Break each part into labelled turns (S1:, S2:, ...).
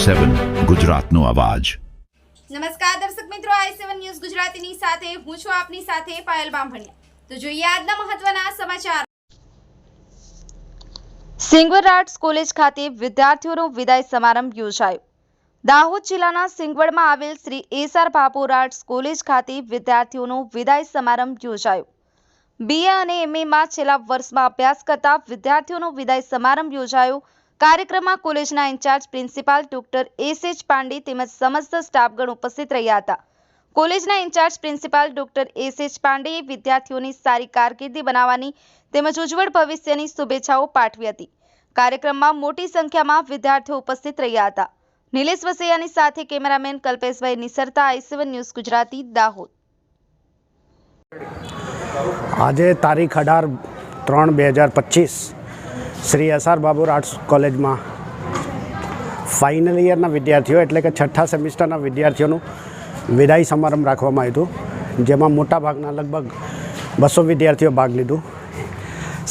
S1: i7 ગુજરાતનો અવાજ।
S2: નમસ્કાર દર્શક મિત્રો, i7 ન્યૂઝ ગુજરાતીની સાથે હું છું આપની સાથે પાયલ બામભણિયા। તો જોઈએ આજના મહત્વના સમાચાર।
S3: સિંગવડ આર્ટ્સ કોલેજ ખાતે વિદ્યાર્થીઓનો વિદાય સમારંભ યોજાયો। દાહોદ જિલ્લાના સિંગવડમાં આવેલ Shri SR Bhabhor arts college ખાતે વિદ્યાર્થીઓનો વિદાય સમારંભ યોજાયો। બીએ અને એમએમાં છેલ્લા વર્ષમાં અભ્યાસ કરતા વિદ્યાર્થીઓનો વિદાય સમારંભ યોજાયો। કાર્યક્રમમાં કોલેજના ઇન્ચાર્જ પ્રિન્સિપાલ ડોક્ટર એસ.એચ. પાંડે તેમજ સમસ્ત સ્ટાફગણ ઉપસ્થિત રહ્યા હતા। કોલેજના ઇન્ચાર્જ પ્રિન્સિપાલ ડોક્ટર એસ.એચ. પાંડેએ વિદ્યાર્થીઓની સારી કારકિર્દી બનાવવાની તેમજ ઉજ્જવળ ભવિષ્યની શુભેચ્છાઓ પાઠવી હતી। કાર્યક્રમમાં મોટી સંખ્યામાં વિદ્યાર્થીઓ ઉપસ્થિત રહ્યા હતા। નિલેશ વસૈયાની સાથે cameraman Kalpeshbhai નિસરતા, i7 news Gujarati, Dahod.
S4: આજે તારીખ 18/3/2025 શ્રી એસઆર ભાભોર આર્ટ્સ કોલેજમાં ફાઇનલ યરના વિદ્યાર્થીઓ એટલે કે છઠ્ઠા સેમિસ્ટરના વિદ્યાર્થીઓનું વિદાય સમારંભ રાખવામાં આવ્યું હતું, જેમાં મોટાભાગના લગભગ 200 વિદ્યાર્થીઓ ભાગ લીધું।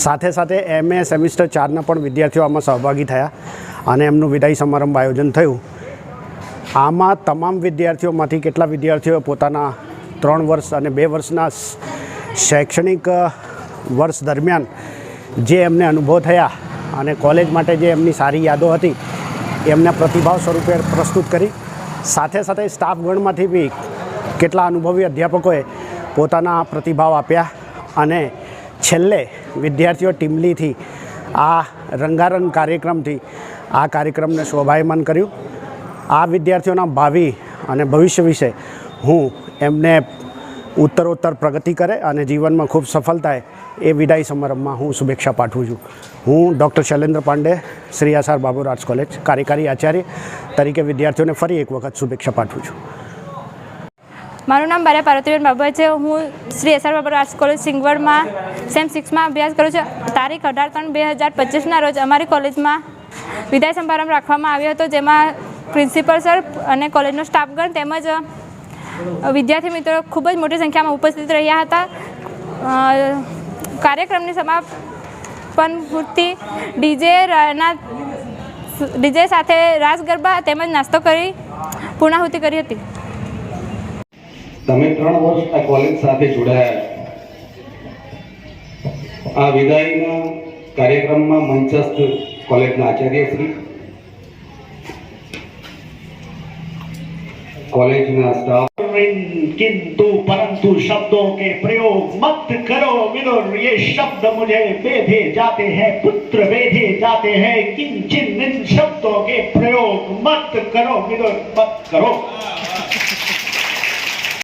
S4: સાથે સાથે MA સેમિસ્ટર 4ના પણ વિદ્યાર્થીઓ આમાં સહભાગી થયા અને એમનું વિદાય સમારંભ આયોજન થયું। આમાં તમામ વિદ્યાર્થીઓમાંથી કેટલા વિદ્યાર્થીઓએ પોતાના 3 વર્ષ અને 2 વર્ષના શૈક્ષણિક વર્ષ દરમિયાન જે એમને અનુભવ થયા અને કોલેજ માટે જે એમની સારી યાદો હતી એમના પ્રતિભાવ સ્વરૂપે પ્રસ્તુત કરી। સાથે સાથે સ્ટાફગણમાંથી બી કેટલા અનુભવી અધ્યાપકોએ પોતાના પ્રતિભાવ આપ્યા અને છેલ્લે વિદ્યાર્થીઓ ટીમલીથી આ રંગારંગ કાર્યક્રમથી આ કાર્યક્રમને શોભાયમાન કર્યું। આ વિદ્યાર્થીઓના ભાવિ અને ભવિષ્ય વિશે હું એમને ઉત્તરોત્તર પ્રગતિ કરે અને જીવનમાં ખૂબ સફળ થાય એ વિદાય સમારંભમાં હું શુભેચ્છા પાઠવું છું। હું doctor Shailendra Pandey, Shri SR Bhabhor arts college કાર્યકારી આચાર્ય તરીકે વિદ્યાર્થીઓને ફરી એક વખત શુભેચ્છા પાઠવું છું।
S5: મારું નામ બારા પાર્વતીબેન બાબા છે। હું Shri SR Bhabhor arts college સિંગવડમાં સેમ 6માં અભ્યાસ કરું છું। તારીખ 18/3/2025ના રોજ અમારી કોલેજમાં વિદાય સમારંભ રાખવામાં આવ્યો હતો, જેમાં પ્રિન્સિપલ સર અને કોલેજનો સ્ટાફગણ તેમજ વિદ્યાર્થી મિત્રો ખૂબ જ મોટી સંખ્યામાં ઉપસ્થિત રહ્યા હતા। કાર્યક્રમની સમાપન પૂર્તિ ડીજે સાથે રાસ ગરબા તેમજ નાસ્તો કરી પૂર્ણાહુતિ કરી હતી।
S6: તમે 3 વર્ષ આ કોલેજ સાથે જોડાયા। આ વિદાયના કાર્યક્રમમાં મંચસ્થ કોલેજના આચાર્ય શ્રી, कॉलेजना स्टाफ, किंतु परंतु शब्दों के प्रयोग मत करो विदुर। ये शब्द मुझे बेधे जाते हैं, पुत्र बेधे जाते हैं। किंचिन इन शब्दों के प्रयोग मत करो विदुर, मत करो।